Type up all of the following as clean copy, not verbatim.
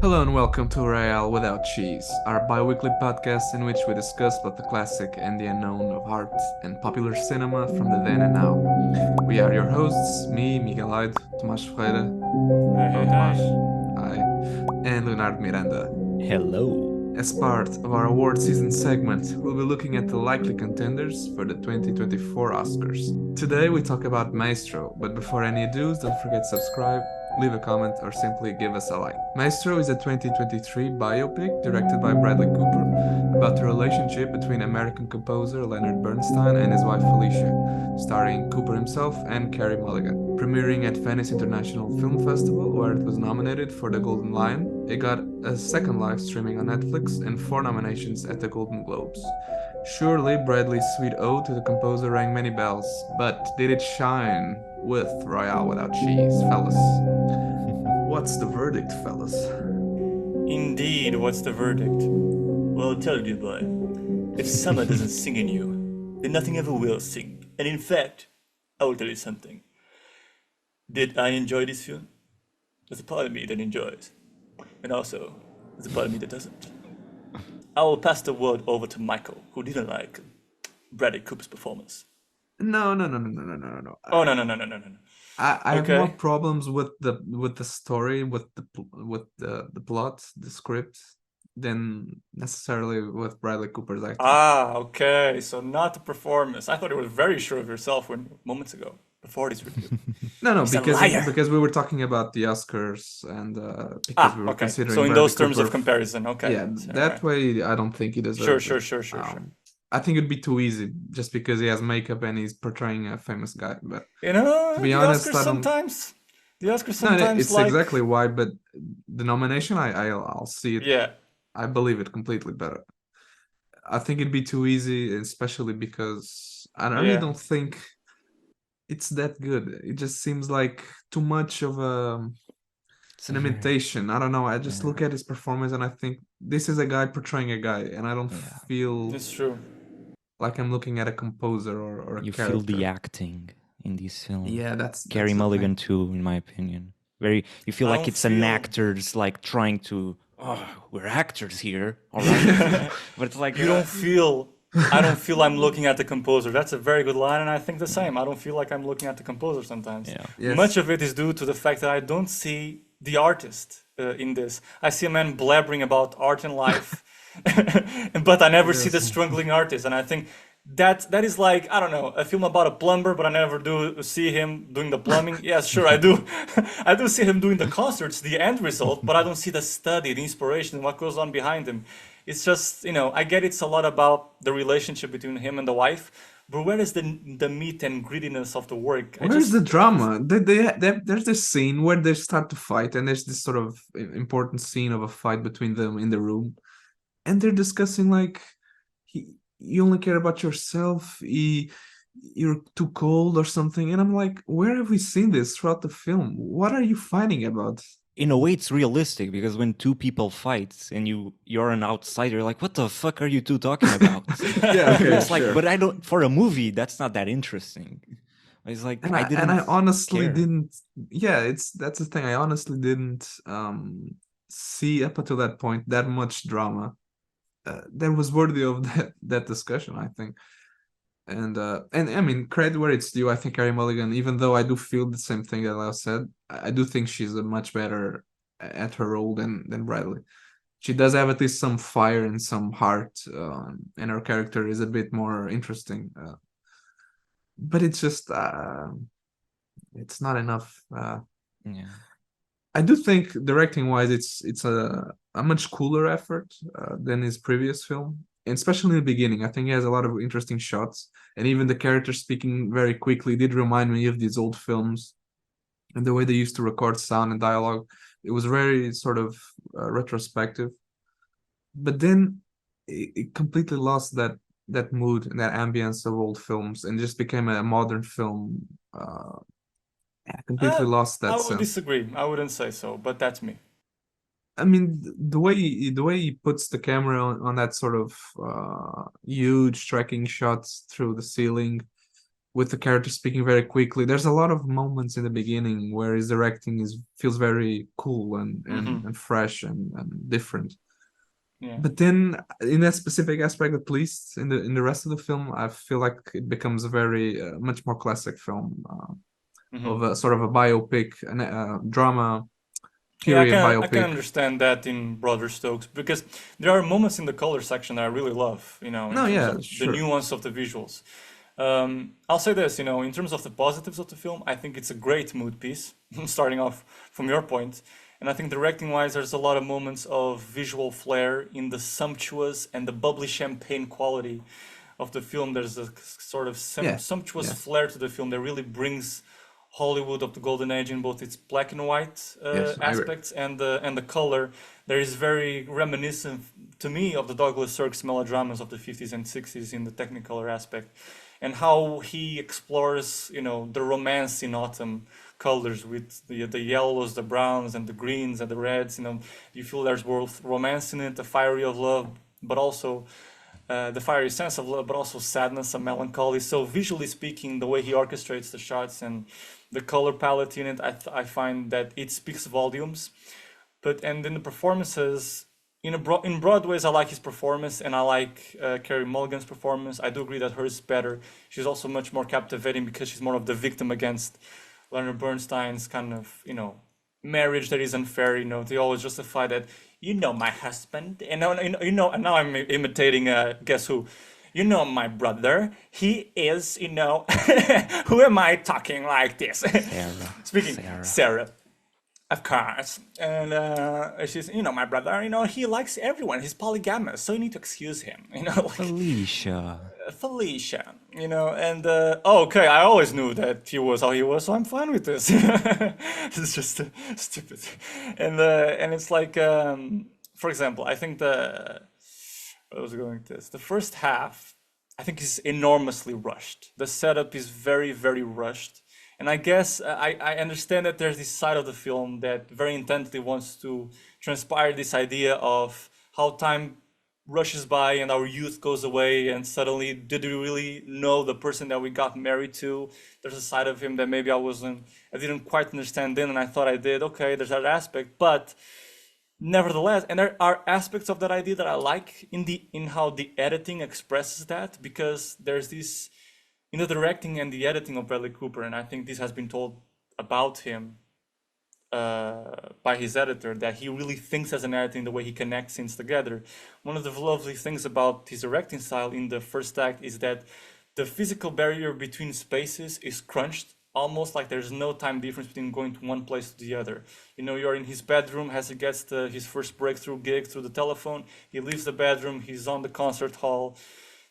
Hello and welcome to Royale Without Cheese, our bi-weekly podcast in which we discuss both the classic and the unknown of art and popular cinema from the then and now. We are your hosts, me, Miguel Aido, Tomás Ferreira, Hey, hello hey, Tomás, hey. hi, and Leonardo Miranda. Hello. As part of our award season segment, we'll be looking at the likely contenders for the 2024 Oscars. Today we talk about Maestro, but before any ado, don't forget to subscribe, leave a comment, or simply give us a like. Maestro is a 2023 biopic directed by Bradley Cooper about the relationship between American composer Leonard Bernstein and his wife Felicia, starring Cooper himself and Carey Mulligan. Premiering at Venice International Film Festival, where it was nominated for the Golden Lion, it got a second live streaming on Netflix and 4 nominations at the Golden Globes. Surely Bradley's sweet ode to the composer rang many bells, but did it shine with Royale Without Cheese, fellas? What's the verdict, fellas? Indeed, what's the verdict? Well, I'll tell you, boy. If summer doesn't sing in you, then nothing ever will sing. And in fact, I will tell you something. Did I enjoy this film? There's a part of me that enjoys. And also, there's a part of me that doesn't. I will pass the word over to Michael, who didn't like Bradley Cooper's performance. No. Oh, no. I have more Okay. problems with the story, with the plot, the script, than necessarily with Bradley Cooper's acting. Ah, okay. So not the performance. I thought you were very sure of yourself when moments ago, before this review. No, He's a because liar. we were talking about the Oscars and because we were Okay. So considering in Bradley those terms Cooper. of comparison, okay. Yeah, So, all that right. way I don't think he Sure, deserves it. sure, sure, sure, sure. I think it'd be too easy just because he has makeup and he's portraying a famous guy. But You to know, be honest, I don't. The Oscars No, sometimes it's like, exactly why. But the nomination, I'll see it. yeah, I believe it completely. But I think it'd be too easy, especially because I really yeah. don't think it's that good. It just seems like too much of It's a an very imitation. I don't know. I just yeah, look at his performance and I think this is a guy portraying a guy, and I don't yeah. feel It's true. like I'm looking at a composer or a You feel the character. acting in this film. Yeah, that's Carey the thing. Mulligan too, in my opinion. Very. You feel I like don't it's an feel. actor's like trying to. Oh, we're actors here, all right. But it's like You don't feel. I don't feel I'm looking at the composer. That's a very good line, and I think the same. I don't feel like I'm looking at the composer sometimes. yeah, Much Yes. of it is due to the fact that I don't see the artist in this. I see a man blabbering about art and life, but I never see the Yes. struggling artist. And I think that is like, I don't know, a film about a plumber, but I never do see him doing the plumbing. Yes, sure, I do. I do see him doing the concerts, the end result, but I don't see the study, the inspiration, what goes on behind him. It's just, I get it's a lot about the relationship between him and the wife, but where is the meat and grittiness of the work? I Where's the just, drama? There's this scene where they start to fight, and there's this sort of important scene of a fight between them in the room, and they're discussing like, you only care about yourself. You're too cold or something, and I'm like, where have we seen this throughout the film? What are you fighting about? in a way, it's realistic because when two people fight and you're an outsider, like, what the fuck are you two talking about? Yeah, okay, It's like, sure. but I don't. For a movie, that's not that interesting. It's like And I I didn't honestly care. didn't. Yeah, that's the thing. I honestly didn't see up until that point that much drama that was worthy of that discussion, I think. And I mean, credit where it's due. I think Carey Mulligan, even though I do feel the same thing that Leo said, I do think she's a much better at her role than Bradley. She does have at least some fire and some heart, and her character is a bit more interesting. But it's just it's not enough. Yeah. I do think directing wise, it's a much cooler effort than his previous film, and especially in the beginning. I think he has a lot of interesting shots, and even the characters speaking very quickly did remind me of these old films, and the way they used to record sound and dialogue. It was very sort of retrospective, but then it completely lost that mood and that ambience of old films, and just became a modern film. Completely uh, lost I that would sense. disagree. I wouldn't say so, but that's me. I mean, the way he puts the camera on that sort of huge tracking shots through the ceiling with the character speaking very quickly. There's a lot of moments in the beginning where his directing feels very cool and fresh and different. Yeah. But then in that specific aspect, at least in the rest of the film, I feel like it becomes a very much more classic film of a sort of a biopic, drama, Yeah, period I can biopic. understand that in broader strokes because there are moments in the color section that I really love, you know, in No, terms yeah, of the sure. nuance of the visuals. I'll say this, you know, in terms of the positives of the film, I think it's a great mood piece, starting off from your point. And I think directing wise, there's a lot of moments of visual flair in the sumptuous and the bubbly champagne quality of the film. There's a sort of Yeah, sumptuous yeah, flair to the film that really brings Hollywood of the golden age in both its black and white yes, I agree. aspects and the color. There is very reminiscent to me of the Douglas Sirk's melodramas of the 50s and 60s in the technicolor aspect, and how he explores, you know, the romance in autumn colors with the yellows, the browns, and the greens and the reds. You know, you feel there's both romance in it, the fiery of love, but also the fiery sense of love, but also sadness and melancholy. So visually speaking, the way he orchestrates the shots and the color palette in it, I find that it speaks volumes. But and in the performances, in broad ways, I like his performance, and I like Carey Mulligan's performance. I do agree that hers is better. She's also much more captivating because she's more of the victim against Leonard Bernstein's kind of, you know, marriage that is unfair. You know, they always justify that. You know, my husband, and and now I'm imitating guess who. You know, my brother. He is, you know. Who am I talking like this? Sarah. Speaking Sarah. Sarah. Of course. And she's, you know, my brother, you know, he likes everyone. He's polygamous, so you need to excuse him. You know, like Felicia. Felicia, you know, and oh, okay, I always knew that he was how he was, so I'm fine with this. It's just stupid. And it's like, for example, I think I was going to this. The first half, I think, is enormously rushed. The setup is very, very rushed. And I guess I understand that there's this side of the film that very intently wants to transpire this idea of how time rushes by and our youth goes away, and suddenly, did we really know the person that we got married to? There's a side of him that maybe I didn't quite understand then, and I thought I did. Okay, there's that aspect, but nevertheless, and there are aspects of that idea that I like in how the editing expresses that, because there's this in the directing and the editing of Bradley Cooper, and I think this has been told about him by his editor, that he really thinks as an editor in the way he connects scenes together. One of the lovely things about his directing style in the first act is that the physical barrier between spaces is crunched, almost like there's no time difference between going to one place to the other. You know, you're in his bedroom as he gets his first breakthrough gig through the telephone. He leaves the bedroom, he's on the concert hall.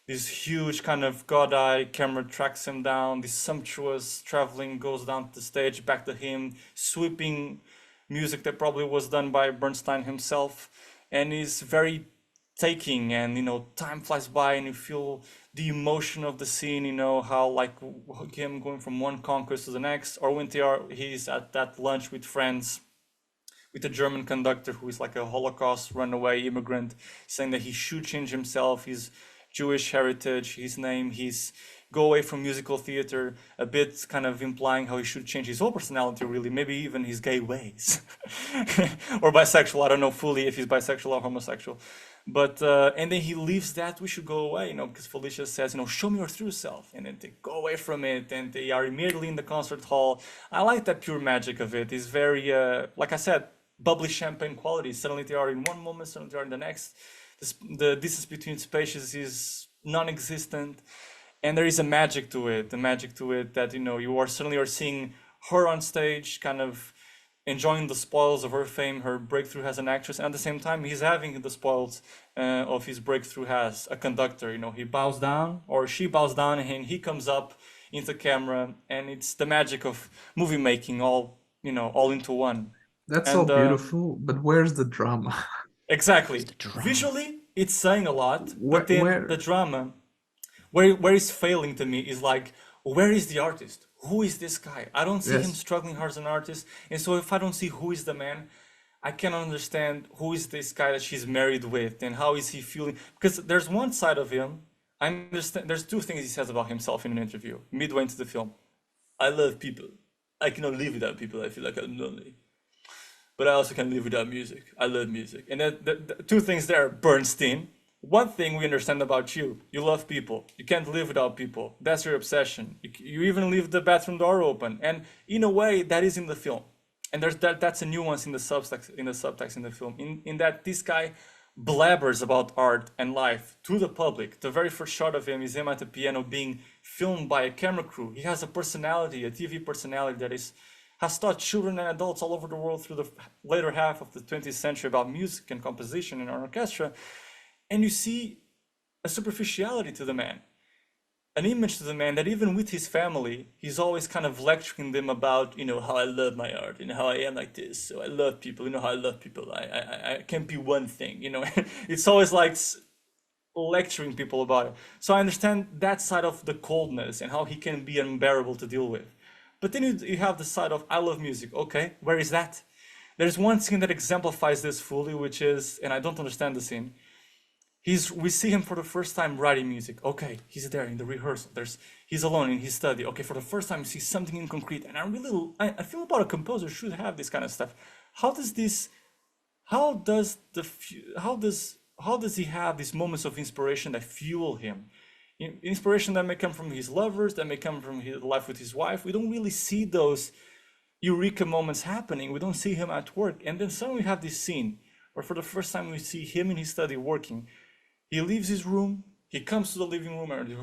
This huge kind of god-eye camera tracks him down. This sumptuous traveling goes down to the stage, back to him, sweeping music that probably was done by Bernstein himself, and is very taking. And you know, time flies by, and you feel the emotion of the scene. You know how like him going from one conquest to the next, or when he's at that lunch with friends with a German conductor who is like a Holocaust runaway immigrant, saying that he should change himself. His Jewish heritage, his name, his go away from musical theater, a bit kind of implying how he should change his whole personality, really, maybe even his gay ways. Or bisexual, I don't know fully if he's bisexual or homosexual. But, and then he leaves that, we should go away, you know, because Felicia says, you know, show me your true self. And then they go away from it, and they are immediately in the concert hall. I like that pure magic of it. It's very, like I said, bubbly champagne quality. Suddenly they are in one moment, suddenly they are in the next. The distance between spaces is non-existent, and there is a magic to it. The magic to it that, you know, you are suddenly seeing her on stage, kind of enjoying the spoils of her fame, her breakthrough as an actress, and at the same time he's having the spoils of his breakthrough as a conductor. You know, he bows down, or she bows down, and he comes up into camera, and it's the magic of movie making, all, you know, all into one. That's all And beautiful, but where's the drama? exactly. The drama. Visually, it's saying a lot, Where, but then where? the drama, where it's failing to me is like, where is the artist? Who is this guy? I don't see him Yes. struggling hard as an artist, and so if I don't see who is the man, I cannot understand who is this guy that she's married with and how is he feeling. Because there's one side of him I understand. There's two things he says about himself in an interview midway into the film. I love people. I cannot live without people. I feel like I'm lonely. But I also can live without music. I love music. And the two things there, Bernstein. One thing we understand about you, you love people. You can't live without people. That's your obsession. You even leave the bathroom door open. And in a way, that is in the film. And that's a nuance in the subtext in the film. In that this guy blabbers about art and life to the public. The very first shot of him is him at the piano being filmed by a camera crew. He has a personality, a TV personality that has taught children and adults all over the world through the later half of the 20th century about music and composition in an orchestra. And you see a superficiality to the man, an image to the man that even with his family, he's always kind of lecturing them about, how I love my art, how I am like this. So I love people, how I love people. I can't be one thing, It's always like lecturing people about it. So I understand that side of the coldness and how he can be unbearable to deal with. But then you have the side of I love music. Okay, where is that? There's one scene that exemplifies this fully, which is, and I don't understand the scene. We see him for the first time writing music. Okay, he's there in the rehearsal. He's alone in his study. Okay, for the first time, you see something in concrete. And I feel about a composer should have this kind of stuff. How does he have these moments of inspiration that fuel him? Inspiration that may come from his lovers, that may come from his life with his wife. We don't really see those eureka moments happening. We don't see him at work. And then suddenly we have this scene where for the first time we see him in his study working. He leaves his room, he comes to the living room, and his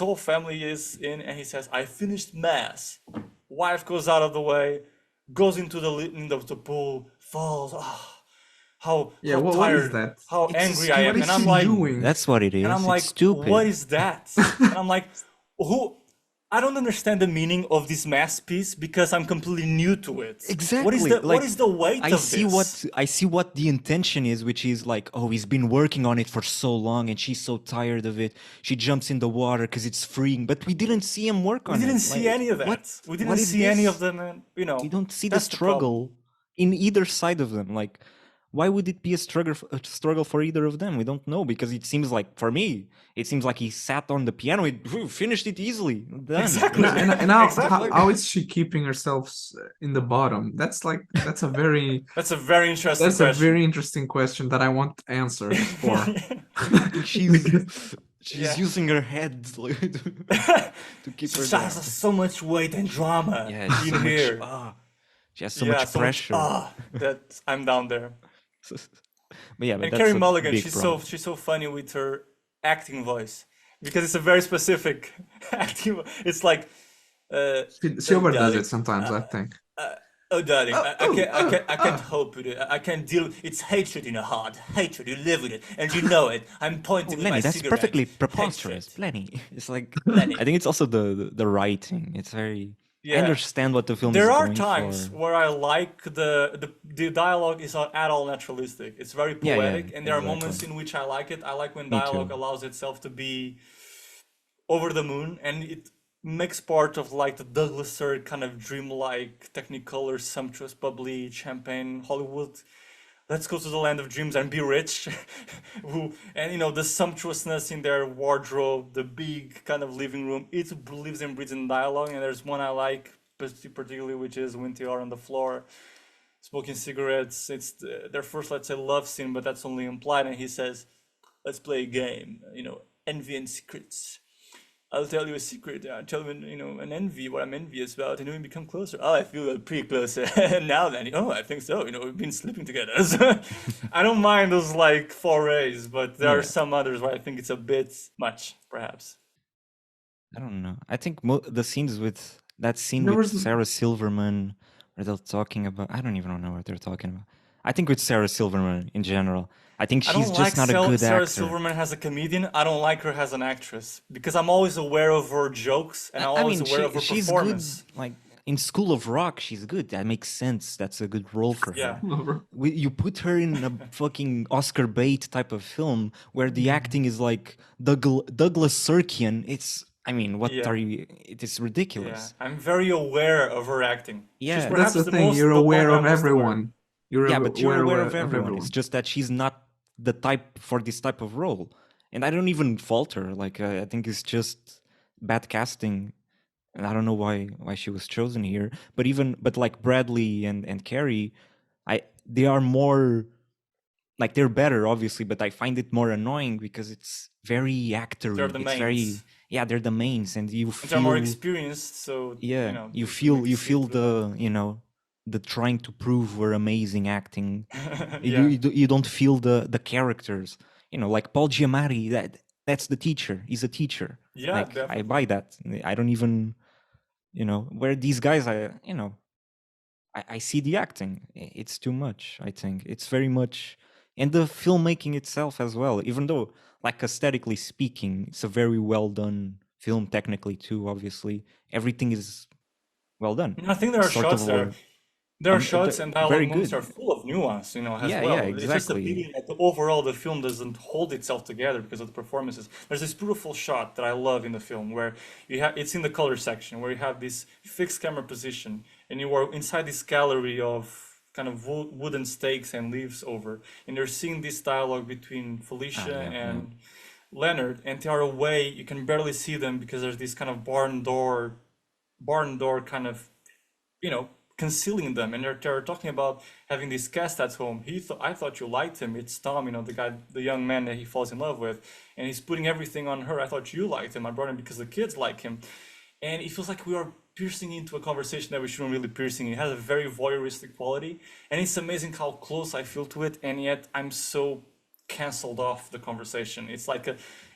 whole family is in, and he says, I finished mass. Wife goes out of the way, goes into the pool, falls. How tired, what is that? How angry I am. And I'm like, doing? That's what it is. And I'm like, it's stupid. What is that? And I'm like, I don't understand the meaning of this masterpiece because I'm completely new to it. Exactly. What is the weight of this? I see what the intention is, which is like, oh, he's been working on it for so long and she's so tired of it. She jumps in the water because it's freeing. But we didn't see him work on it. We didn't see any of that. We didn't see any of them. We don't see the struggle in either side of them. Like, why would it be a struggle for either of them? We don't know, because it seems like, for me, it seems like he sat on the piano, he finished it easily. Done. Exactly. And how is she keeping herself in the bottom? That's a very very interesting question that I want answers for. She's using her head to keep her down. She has so much weight and drama in here. She has so much pressure. That I'm down there. But and Carey Mulligan, she's so funny with her acting voice, because it's a very specific acting. It's like she overdoes it sometimes. I think. Darling, I can't hope with it. I can't deal. It's hatred in your heart. Hatred. You live with it, and you know it. I'm pointing with Lenny, my that's cigarette. perfectly preposterous. Lenny, it's like Lenny. I think it's also the writing. It's very. I understand what the film is There going are times where I like the dialogue is not at all naturalistic. It's very poetic, and there are moments in which I like it. I like when dialogue allows itself to be over the moon, and it makes part of like the Douglas Sirk kind of dreamlike, technicolor, sumptuous, bubbly, champagne, Hollywood. Let's go to the land of dreams and be rich. The sumptuousness in their wardrobe, the big kind of living room, it lives and breathes in dialogue. And there's one I like particularly, which is when they are on the floor smoking cigarettes. It's their first, let's say, love scene, but that's only implied. And he says, let's play a game, envy and secrets. I'll tell you a secret. I'll tell you, an envy, what I'm envious about, and we become closer. Oh, I feel pretty close now then. Oh, I think so. We've been sleeping together. I don't mind those like forays, but there are some others where I think it's a bit much, perhaps. I don't know. I think the scenes with that scene with Sarah Silverman, where they're talking about, I don't even know what they're talking about. I think with Sarah Silverman in general, I think she's just not a good actor. Sarah Silverman as a comedian. I don't like her as an actress because I'm always aware of her jokes and I'm always aware of her performance. Good, like in School of Rock, she's good. That makes sense. That's a good role for her. You put her in a fucking Oscar bait type of film where the acting is like Douglas Sirkian. Are you? It is ridiculous. I'm very aware of her acting. Yeah, that's the thing. You're aware of everyone. But you're aware of everyone. It's just that she's not the type for this type of role. and I don't even falter. Like I think it's just bad casting, and I don't know why she was chosen here. But like Bradley and Carrie, they are more like they're better, obviously, but I find it more annoying because it's very They're actory. the It's very mains. they're the mains, and you And they're more feel experienced, so you you need feel to you see it feel through them. the trying to prove we're amazing acting. Yeah. You don't feel the characters. Like Paul Giamatti. That's the teacher. He's a teacher. Yeah, Like I definitely. buy that. I don't even where these guys I see the acting. It's too much. I think it's very much, and the filmmaking itself as well. Even though, like aesthetically speaking, it's a very well done film. Technically, too, obviously, everything is well done. I think there are Sort of shots there. a There are shots and dialogue very moments are good. full of nuance, as Yeah, well. It's just a exactly. pity that overall the film doesn't hold itself together because of the performances. There's this beautiful shot that I love in the film where it's in the color section where you have this fixed camera position and you are inside this gallery of kind of wooden stakes and leaves over, and you're seeing this dialogue between Felicia Yeah, yeah. and Leonard, and they are away. You can barely see them because there's this kind of barn door kind of you know, concealing them. And they're talking about having this guest at home. I thought you liked him. It's Tom, the guy, the young man that he falls in love with, and he's putting everything on her. I thought you liked him. I brought him because the kids like him. And it feels like we are piercing into a conversation that we shouldn't really piercing. It has a very voyeuristic quality, and it's amazing how close I feel to it, and yet I'm so canceled off the conversation. It's like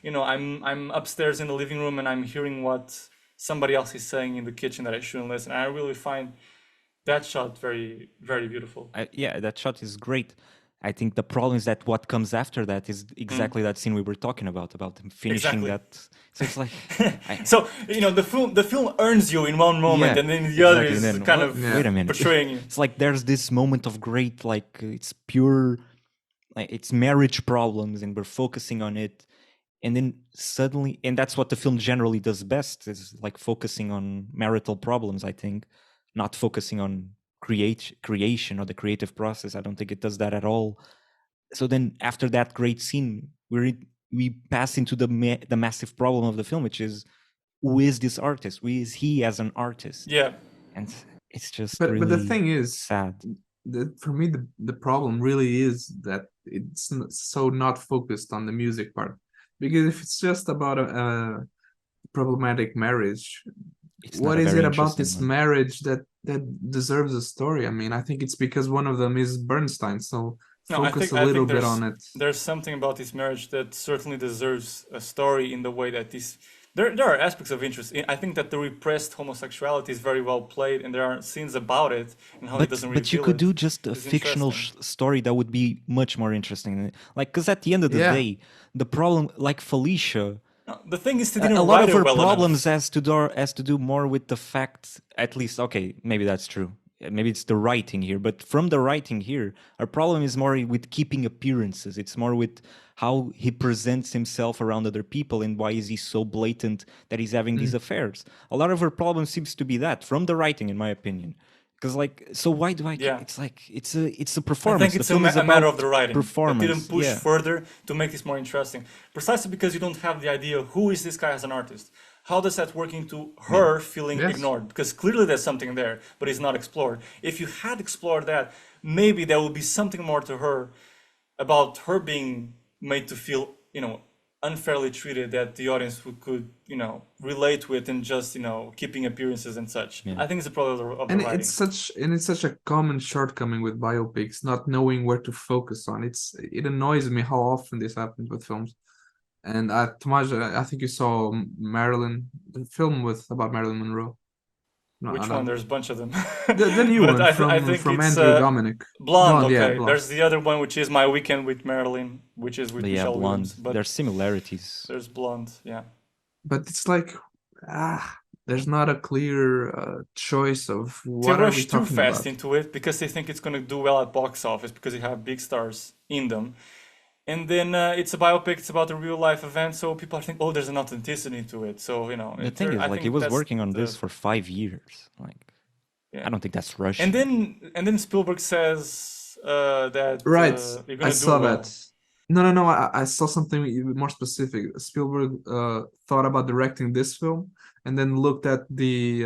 I'm upstairs in the living room and I'm hearing what somebody else is saying in the kitchen that I shouldn't listen. I really find that shot very, very beautiful. Yeah, that shot is great. I think the problem is that what comes after that is exactly that scene we were talking about him finishing Exactly. that. So it's like, So the film earns you in one moment, yeah, and then the other exactly. is And then kind of wait a minute, portraying you. it's like there's this moment of great, like it's pure, like it's marriage problems, and we're focusing on it, and then suddenly, and that's what the film generally does best, is like focusing on marital problems. I think, not focusing on creation or the creative process. I don't think it does that at all. So then after that great scene, we pass into the massive problem of the film, which is, who is this artist? Who is he as an artist? Yeah. And it's just But the really thing is, sad. for me, the problem really is that it's so not focused on the music part. Because if it's just about a problematic marriage, It's what not a is very it about interesting this one. marriage that deserves a story? I mean, I think it's because one of them is Bernstein, so No, I focus think a I little think bit there's on it. there's something about this marriage that certainly deserves a story in the way that this. There are aspects of interest. I think that the repressed homosexuality is very well played, and there are scenes about it and how he doesn't But you reveal could it do just a is fictional interesting. story that would be much more interesting. Like, because at the end of the Yeah, day, the problem, like Felicia, No, the thing is, they a didn't lot write of it her well problems enough. has to do more with the fact, at least, okay, maybe that's true. Maybe it's the writing here, but from the writing here, our problem is more with keeping appearances. It's more with how he presents himself around other people, and why is he so blatant that he's having these mm, affairs. A lot of her problem seems to be that, from the writing, in my opinion. Because, like, so why do I care? Yeah. It's like it's a I think performance. The it's a, film is a matter of about the writing. It didn't performance. push Yeah. further to make this more interesting, precisely because you don't have the idea who is this guy as an artist. How does that work into Yeah. her feeling yes. ignored? Because clearly there's something there, but it's not explored. If you had explored that, maybe there would be something more to her about her being made to feel, unfairly treated that the audience could, relate with, and just, keeping appearances and such. Yeah. I think it's a problem of the And writing. it's such a common shortcoming with biopics, not knowing where to focus on. It annoys me how often this happens with films. And Tomás, I think you saw Marilyn, the film about Marilyn Monroe. No, I Which one? don't. There's a bunch of them. The new But one I think from it's Andrew Dominic. Blonde. Blonde, yeah, Okay. blonde. There's the other one, which is My Weekend with Marilyn, which is with But yeah, Michelle Blonde. Williams. But There's similarities. there's Blonde. Yeah. But it's like, there's not a clear choice of They what are we rush too talking fast about. into it because they think it's going to do well at box office because you have big stars in them. And then it's a biopic. It's about a real life event, so people think, oh, there's an authenticity to it. So The thing is, I like, he think was that's working on the this for 5 years. Like, yeah. I don't think that's And rushing. then Spielberg says that Right, you're I gonna do saw that. well. No. I saw something even more specific. Spielberg thought about directing this film and then looked at the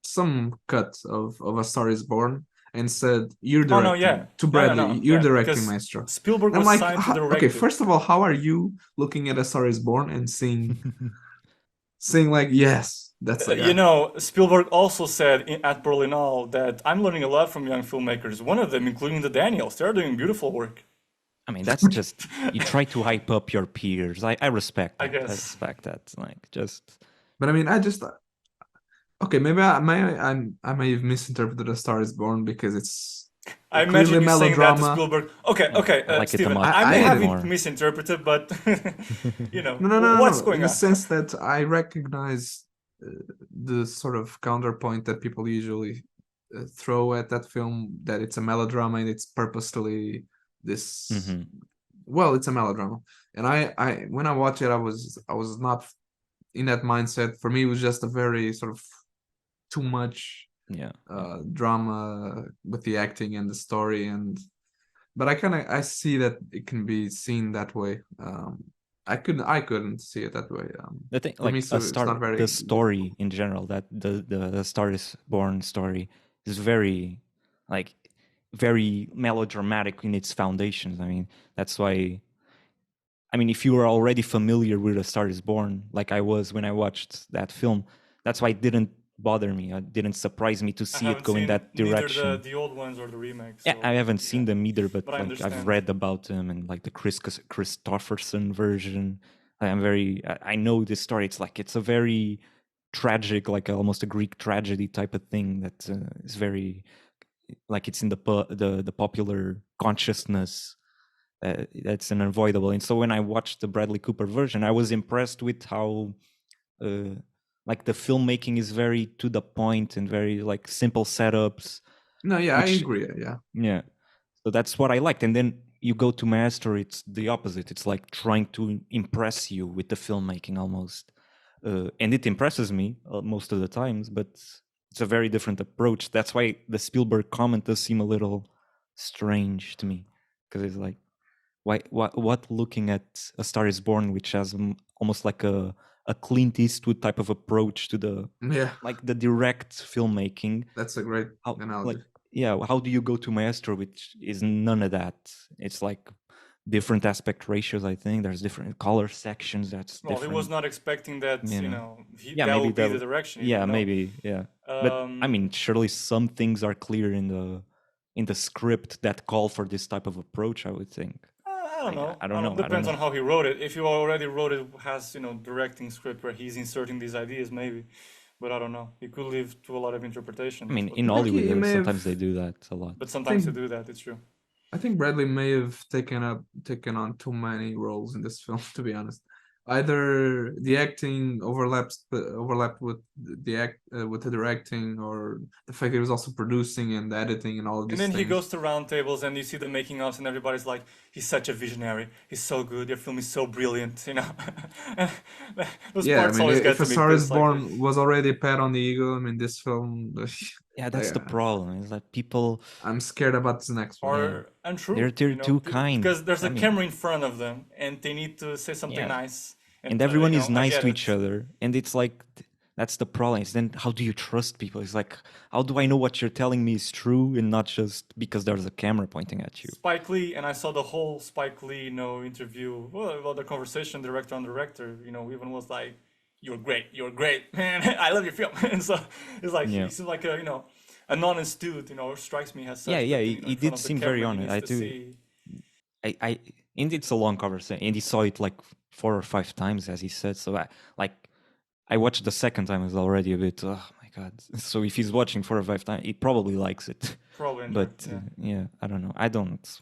some cut of A Star Is Born and said, "You're Oh no, directing yeah, to no, Bradley. no, You're yeah, directing because Maestro." Spielberg And I'm was like, signed to okay, direct it. first of all, how are you looking at A Star Is Born and saying like, yes, that's like You a know, Spielberg also said at Berlinale that I'm learning a lot from young filmmakers. One of them, including the Daniels, they're doing beautiful work. I mean, that's just you try to hype up your peers. I respect I that. I guess. respect that. Like just But I mean, I just okay, maybe I may have misinterpreted A Star Is Born because it's I clearly imagine you saying that to melodrama. Spielberg. Okay, yeah, okay, I like it a Steven, much I I may a get lot have it. more. misinterpreted, but you know, No. what's In going the on? sense that I recognize the sort of counterpoint that people usually throw at that film, that it's a melodrama and it's purposely this. Hmm. Well, it's a melodrama, and I when I watched it, I was not in that mindset. For me, it was just a very sort of too much Yeah, yeah. drama with the acting and the story, and but I see that it can be seen that way. I couldn't see it that way. The thing, For me, like a so it's star, not the very. story in general, that the Star is Born story is very, like, very melodramatic in its foundations. I mean, that's why. I mean, if you were already familiar with A Star Is Born, like I was when I watched that film, that's why it didn't bother me. It didn't surprise me to I see it haven't go in seen that neither direction. the old ones or the remakes, Yeah, I so haven't yeah, seen them either, but but I like I've understand. read about them and like the Christopherson version. I know this story. It's like it's a very tragic, like almost a Greek tragedy type of thing that is very like it's in the popular consciousness. That's unavoidable. And so when I watched the Bradley Cooper version, I was impressed with how uh, like the filmmaking is very to the point and very like simple setups, No, yeah, I which agree. Yeah, yeah. So that's what I liked. And then you go to Maestro, it's the opposite. It's like trying to impress you with the filmmaking almost. And it impresses me most of the times, but it's a very different approach. That's why the Spielberg comment does seem a little strange to me, because it's like, what looking at A Star Is Born, which has almost like a Clint Eastwood type of approach to the yeah, like the direct filmmaking, that's a great how like analogy. yeah, how do you go to Maestro, which is none of that? It's like different aspect ratios. I think there's different color sections. That's Well, he was different, not expecting that, you know. Yeah, that maybe would be that the direction. He yeah, didn't know. maybe yeah. But I Um, mean, surely some things are clear in the script that call for this type of approach, I would think. I don't Like know. I I don't don't know, know. I don't Depends on know. how he wrote it. If he already wrote it, has directing script where he's inserting these ideas, maybe. But I don't know. He could leave to a lot of interpretation. I That's mean, what in I people think do. Hollywood, he may have. sometimes they do that a lot. But I sometimes they think do that. It's true. I think Bradley may have taken on too many roles in this film, to be honest. Either the acting overlapped with with the directing, or the fact that he was also producing and editing and all of And these then he things. goes to roundtables and you see the making ofs and everybody's like, he's such a visionary. He's so good. Your film is so brilliant. And those Yeah, I parts mean, always if get A to me Star because Is it's like, Born was already a pat on the ego, I mean, this film, Yeah, that's the yeah, problem. Is that people, I'm scared about this next one. yeah, or untrue, they're too kind. because there's I a mean, camera in front of them and they need to say something yeah, nice. And and everyone is I nice get to each it. other, and it's like that's the problem. Is then how do you trust people? It's like how do I know what you're telling me is true and not just because there's a camera pointing at you? Spike Lee, and I saw the whole Spike Lee, interview. Well, the conversation director on director, even was like, you're great, man. I love your film." And so it's like he Yeah, seems like a an honest dude, strikes me as yeah, such. yeah. But He in front did of the seem very camera, he honest. needs I to do. see. I and it's a long conversation, and he saw it like 4 or 5 times, as he said. So like I watched the second time. Is already a bit. Oh my god! So if he's watching 4 or 5 times, he probably likes it. Probably enjoyed. But Yeah, yeah, I don't know. I don't.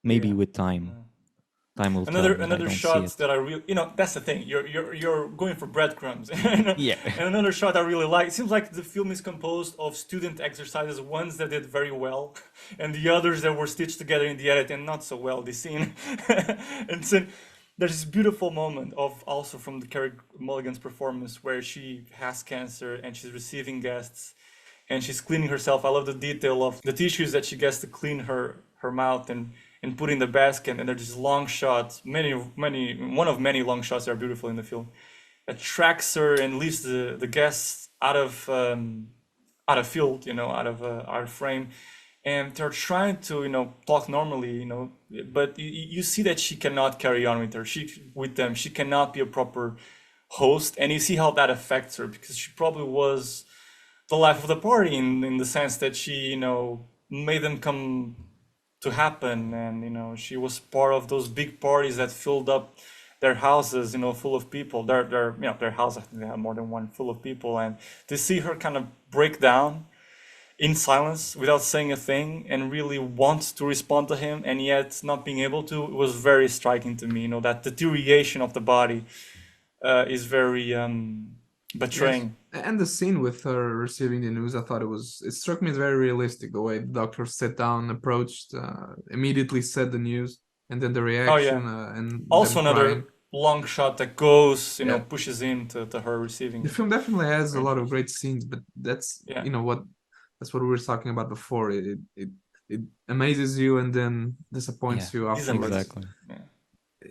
Maybe yeah. with time, Yeah. time will tell. But I Another don't see shot it. that I really, that's the thing. You're going for breadcrumbs. And Yeah, another shot I really like. It seems like the film is composed of student exercises, ones that did very well, and the others that were stitched together in the edit and not so well. The scene, and so there's this beautiful moment of also from the Carey Mulligan's performance where she has cancer and she's receiving guests and she's cleaning herself. I love the detail of the tissues that she gets to clean her mouth, and and put in the basket, and there's these long shots, one of many long shots that are beautiful in the film, that tracks her and leaves the guests out of field, out of our frame, and they're trying to talk normally, but you see that she cannot carry on with them. She cannot be a proper host, and you see how that affects her, because she probably was the life of the party in the sense that she made them come to happen, and she was part of those big parties that filled up their houses, full of people. Their house, I think they had more than one, full of people, and to see her kind of break down in silence without saying a thing and really want to respond to him and yet not being able to, it was very striking to me. That deterioration of the body is very betraying. Yes. And the scene with her receiving the news, I thought it struck me as very realistic, the way the doctor sat down, approached, immediately said the news, and then the reaction, and also another crying. Long shot that goes, pushes into her receiving. The film definitely has a lot of great scenes, but that's that's what we were talking about before. It amazes you and then disappoints you afterwards. Exactly.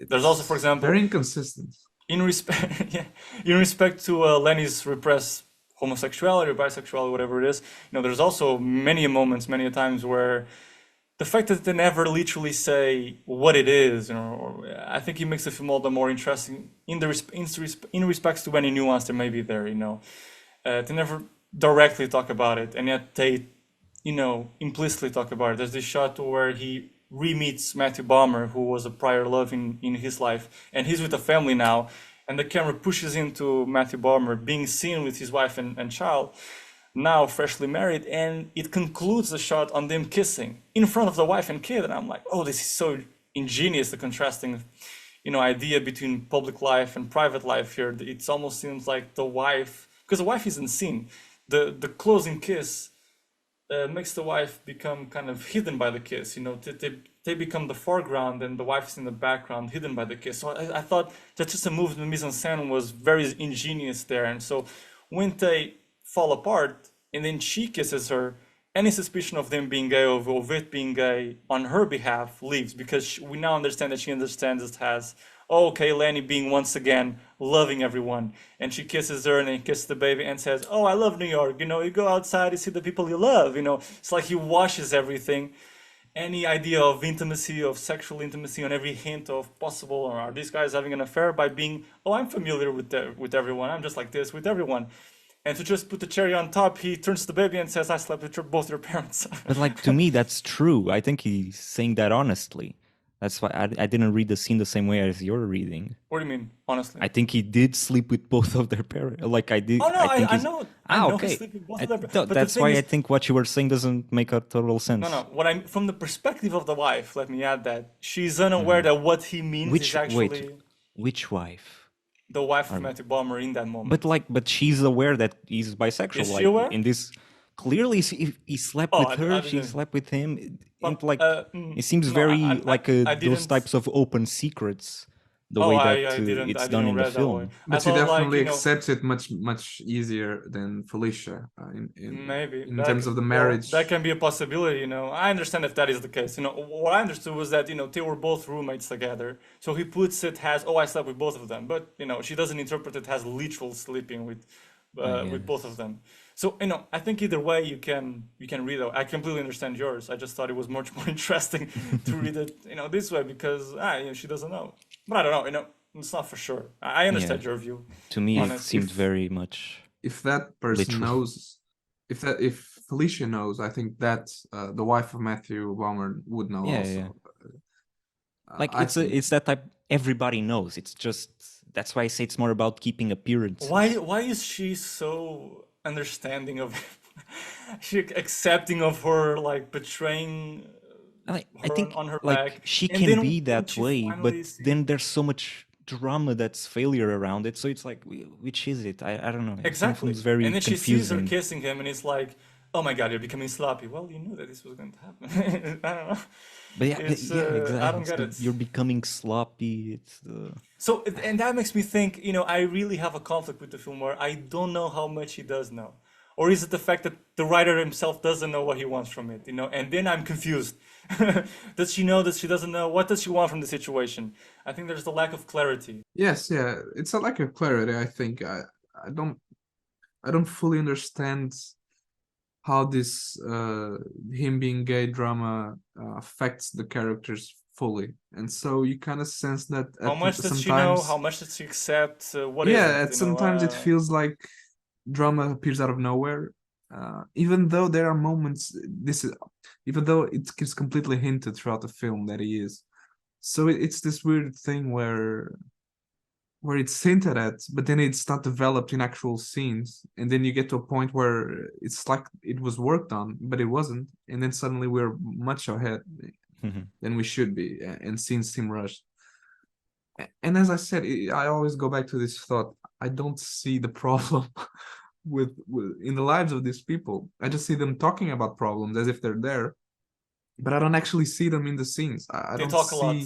There's also, for example, very inconsistent. In respect to Lenny's repressed homosexuality or bisexuality, whatever it is, there's also many moments, many times where the fact that they never literally say what it is, I think it makes the film all the more interesting in respects to any nuance there may be there. They never directly talk about it, and yet they, implicitly talk about it. There's this shot where he re-meets Matthew Balmer, who was a prior love in his life, and he's with a family now, and the camera pushes into Matthew Balmer being seen with his wife and child, now freshly married, and it concludes the shot on them kissing in front of the wife and kid, and I'm like, oh, this is so ingenious, the contrasting idea between public life and private life here. It almost seems like the wife, because the wife isn't seen, the closing kiss makes the wife become kind of hidden by the kiss. They become the foreground and the wife is in the background, hidden by the kiss. So I thought that just a move in the mise-en-scène was very ingenious there. And so when they fall apart and then she kisses her, any suspicion of them being gay or of it being gay on her behalf leaves, because we now understand that she understands it as, okay, Lenny being once again loving everyone, and she kisses her and then kisses the baby and says, oh, I love New York, you go outside, you see the people you love, it's like he washes everything, any idea of intimacy, of sexual intimacy, on every hint of possible, or are these guys having an affair, by being, oh, I'm familiar with everyone, I'm just like this with everyone. And to just put the cherry on top, he turns to the baby and says, I slept with both your parents. But to me, that's true. I think he's saying that honestly. That's why I didn't read the scene the same way as you're reading. What do you mean, honestly? I think he did sleep with both of their parents. I did. Oh, no, I know. Okay. But that's why I think what you were saying doesn't make a total sense. No. From the perspective of the wife, let me add that. She's unaware that what he means is actually... Which wife? The wife of Matthew Balmer in that moment. But she's aware that he's bisexual. Is she aware? In this, clearly he slept with her. She slept with him. It seems very those types of open secrets. The way that it's done in the film. But she definitely accepts it much easier than Felicia maybe in terms of the marriage. That can be a possibility. I understand if that is the case. What I understood was that they were both roommates together. So he puts it as, oh, I slept with both of them. But she doesn't interpret it as literal sleeping with both of them. So I think either way you can read it. I completely understand yours. I just thought it was much more interesting to read it this way, because she doesn't know. But I don't know. It's not for sure. I understand your view. To me, it seemed very much. If that person knows, if Felicia knows, I think that the wife of Matthew Balmer would know also. Yeah. It's that type. Everybody knows. It's just that's why I say it's more about keeping appearances. Why is she so understanding of she accepting of her betraying I think on her back? She can be that way, but then there's so much drama that's failure around it, so it's which is it? I don't know. Exactly. Very and then confusing. She sees her kissing him and it's like, oh my god, you're becoming sloppy. Well, you knew that this was going to happen. I don't know. But exactly. I don't get it. You're becoming sloppy. So, and that makes me think, I really have a conflict with the film where I don't know how much he does know. Or is it the fact that the writer himself doesn't know what he wants from it, And then I'm confused. Does she know that she doesn't know? What does she want from the situation? I think there's the lack of clarity. Yes, yeah, it's a lack of clarity. I think I don't fully understand how this him being gay drama affects the characters fully, and so you kind of sense that How much does she know? How much does she accept? What is it? Sometimes it feels like drama appears out of nowhere, even though there are moments. Even though it's completely hinted throughout the film that he is. So it's this weird thing where it's hinted at, but then it's not developed in actual scenes, and then you get to a point where it's like it was worked on, but it wasn't, and then suddenly we're much ahead than we should be, and scenes seem rushed. And as I said, I always go back to this thought: I don't see the problem with in the lives of these people. I just see them talking about problems as if they're there, but I don't actually see them in the scenes. I They don't talk see. a lot.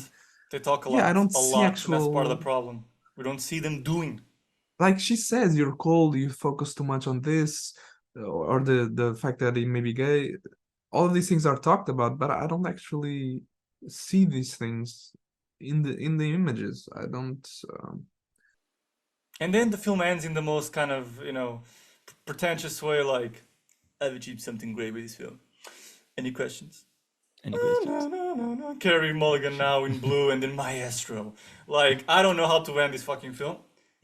They talk a lot. Yeah, I don't a see lot. actual. That's part of the problem. We don't see them doing. Like she says, you're cold, you focus too much on this, or the fact that he may be gay. All of these things are talked about, but I don't actually see these things in the images. I don't. And then the film ends in the most kind of pretentious way, like, I've achieved something great with this film. Any questions? Any questions? No. Carrie Mulligan now in blue, and then Maestro. Like, I don't know how to end this fucking film.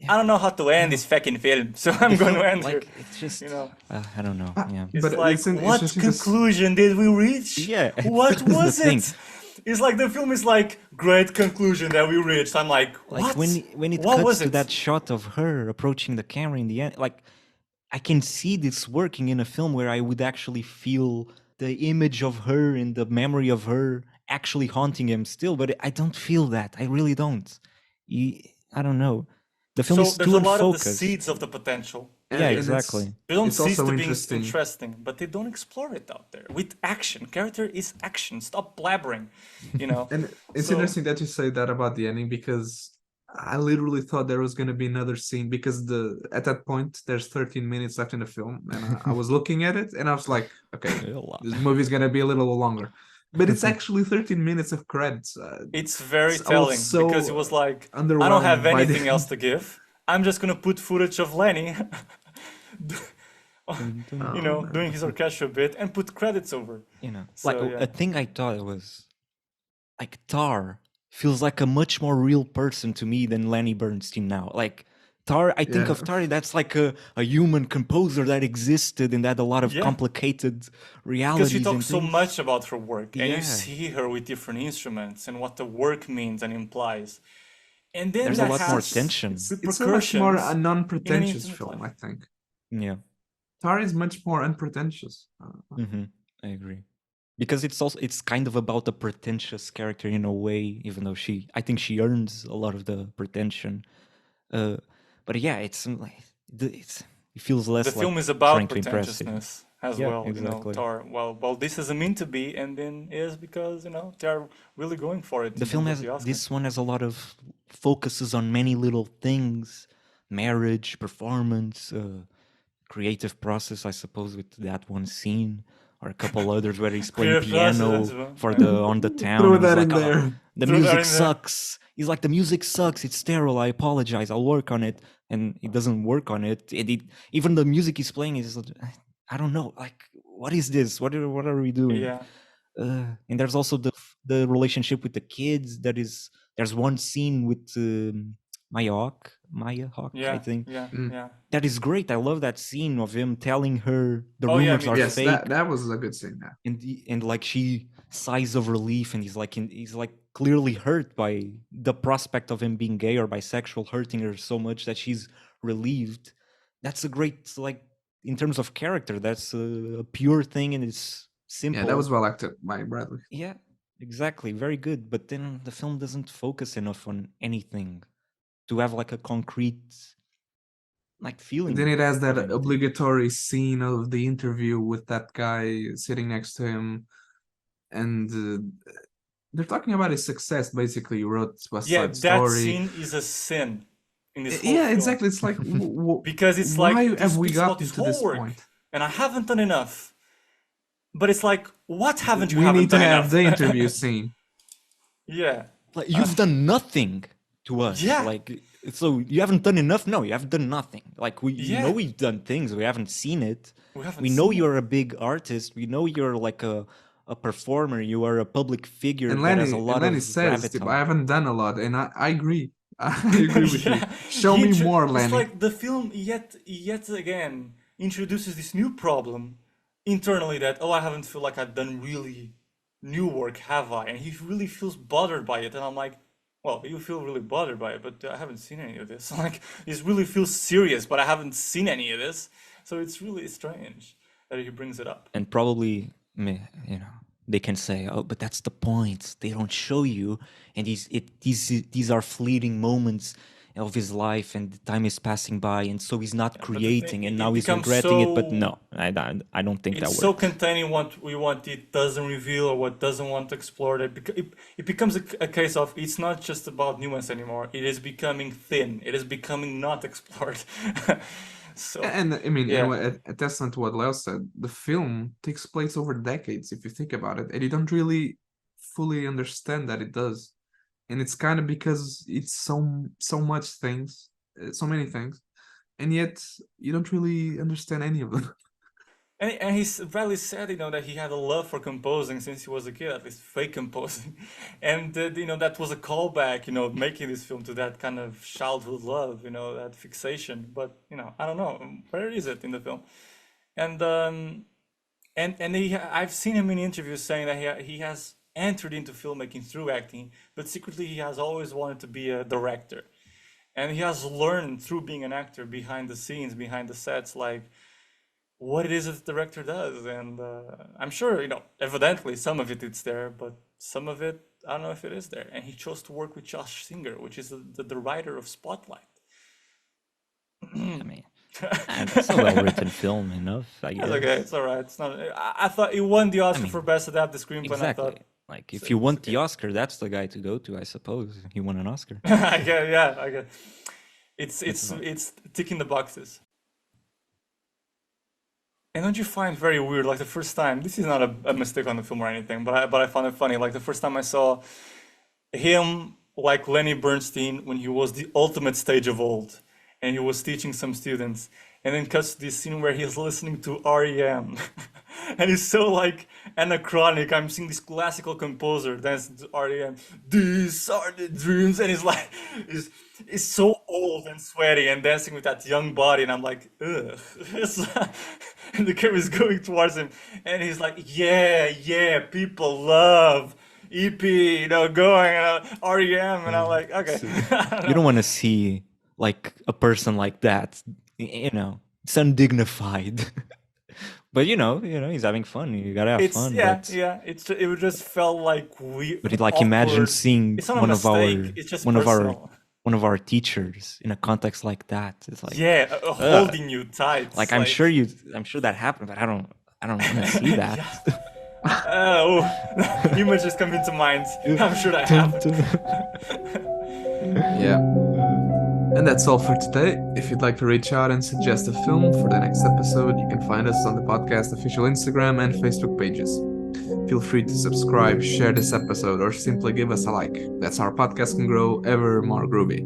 I don't know how to end this fucking film, so I'm going to end here. It's just, I don't know. Yeah. It's But like, what conclusion did we reach? Yeah. What was the thing. it? It's like the film is like, great conclusion that we reached. I'm like, what? Like when it What cuts was to it? that shot of her approaching the camera in the end, like I can see this working in a film where I would actually feel the image of her and the memory of her actually haunting him still, but I don't feel that. I really don't. I don't know. The film is there's too a lot of the unfocused. seeds of the potential. Yeah, and exactly. They don't It's cease also to being interesting. interesting, but they don't explore it out there with action. Character is action. Stop blabbering, And it's So- interesting that you say that about the ending, because I literally thought there was going to be another scene, because at that point there's 13 minutes left in the film, and I was looking at it and I was like, okay, this movie's going to be a little longer, but it's actually 13 minutes of credits. It's very I was telling so because it was like, I don't underwhelmed have by the- anything else to give. I'm just gonna put footage of Lenny, doing his orchestra bit and put credits over. Like a thing I thought was like Tar feels like a much more real person to me than Lenny Bernstein now. Like Tar, I think of Tar, that's like a human composer that existed and had a lot of complicated realities. Because she talks and so things. much about her work, and Yeah. you see her with different instruments and what the work means and implies. And then There's a lot more tension. It's a much more a non-pretentious intimate film, life. I think. Yeah. Tar is much more unpretentious. I agree. Because it's kind of about a pretentious character in a way, even though I think she earns a lot of the pretension. But yeah, it feels less. The film like is about trying to impress it. pretentiousness as Yeah, well. exactly. Tar. Well, this isn't meant to be, and then is because they are really going for it. The film has this one has a lot of focuses on many little things: marriage, performance, creative process. I suppose with that one scene, or a couple others where he's playing Creative process, piano for the on the town. Throw and he's that in like, "Oh, there. the Throw that music in there." sucks. He's like, the music sucks. It's terrible. I apologize. I'll work on it. And he doesn't work on it. Even the music he's playing is, I don't know. Like, what is this? What are we doing? Yeah. And there's also the relationship with the kids. There's one scene with Maya Hawke, Yeah. I think. Yeah. That is great. I love that scene of him telling her the Oh, yeah, rumors me are too. Yes, fake, that was a good scene. Yeah. and like she sighs of relief, and he's like clearly hurt by the prospect of him being gay or bisexual, hurting her so much that she's relieved. That's a great, like, in terms of character, that's a pure thing, and it's simple. Yeah, that was well acted by Bradley. Yeah, exactly, very good. But then the film doesn't focus enough on anything to have like a concrete like feeling. And then it has that of anything. obligatory scene of the interview with that guy sitting next to him, and they're talking about his success. Basically, he wrote West Yeah, Side that Story. scene is a sin in this whole Yeah, film. exactly. It's like Because it's why like have we speaks about gotten his to this whole work. point? and I haven't done enough. But it's like, what haven't you We haven't need to done have enough? the interview scene. Yeah. Like, you've done nothing to us. Yeah. Like, so you haven't done enough? No, you haven't done nothing. Like, we Yeah. know we've done things. We haven't seen it. We haven't We know seen it. you're a big artist. We know you're like a performer. You are a public figure And that has a Lenny, lot of says, gravitas. I haven't done a lot, and I agree. I agree with you. Yeah. Show me more, It's Lenny. like the film yet again introduces this new problem internally that, oh, I haven't feel like I've done really new work, have I? And he really feels bothered by it. And I'm like, well, you feel really bothered by it, but I haven't seen any of this. Like, he really feels serious, but I haven't seen any of this. So it's really strange that he brings it up. And probably, you know, they can say, oh, but that's the point. They don't show you. And these are fleeting moments of his life, and the time is passing by, and so he's not creating, and now he's regretting it. But no, I don't think that works. It's so containing what we want, it doesn't reveal, or what doesn't want to explore. It becomes a case of, it's not just about nuance anymore. It is becoming thin. It is becoming not explored. So, and I mean, yeah. a testament to what Leo said, the film takes place over decades, if you think about it, and you don't really fully understand that it does. And it's kind of because it's so much things, so many things, and yet you don't really understand any of them. And he's Bradley said, you know, that he had a love for composing since he was a kid, at least fake composing, and you know, that was a callback, you know, making this film to that kind of childhood love, you know, that fixation. But you know, I don't know, where is it in the film? And I've seen him in interviews saying that he has entered into filmmaking through acting, but secretly he has always wanted to be a director, and he has learned through being an actor behind the scenes, behind the sets, like what it is that the director does. And I'm sure, you know, evidently some of it's there, but some of it, I don't know if it is there. And he chose to work with Josh Singer, which is the writer of Spotlight. I mean, it's a well-written film enough, I guess. It's okay, it's all right. It's not. I thought he won the Oscar for best adapted screenplay. Exactly. And I thought, like, if you want the Oscar, that's the guy to go to, I suppose. He won an Oscar. I get. It's ticking the boxes. And don't you find very weird, like the first time, this is not a mistake on the film or anything, but I found it funny, like the first time I saw him, like Lenny Bernstein, when he was the ultimate stage of old, and he was teaching some students, and then cuts to this scene where he's listening to REM, and he's so like anachronic. I'm seeing this classical composer dancing to REM, these are the dreams, and he's like, he's so old and sweaty and dancing with that young body, and I'm like, ugh. And the camera is going towards him, and he's like, yeah, people love EP, you know, going, REM, and I'm like, okay. You don't want to see like a person like that, you know, it's undignified. But you know, he's having fun. You gotta have fun. It just felt like But like, imagine seeing one of our teachers in a context like that. It's like, holding you tight. Like, I'm sure that happened, but I don't want to see that. Images come into mind. I'm sure that happened. Yeah. And that's all for today. If you'd like to reach out and suggest a film for the next episode, you can find us on the podcast official Instagram and Facebook pages. Feel free to subscribe, share this episode, or simply give us a like. That's how our podcast can grow ever more groovy.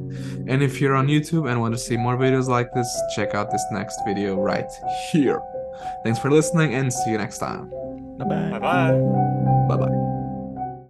And if you're on YouTube and want to see more videos like this, check out this next video right here. Thanks for listening, and see you next time. Bye-bye. Bye-bye.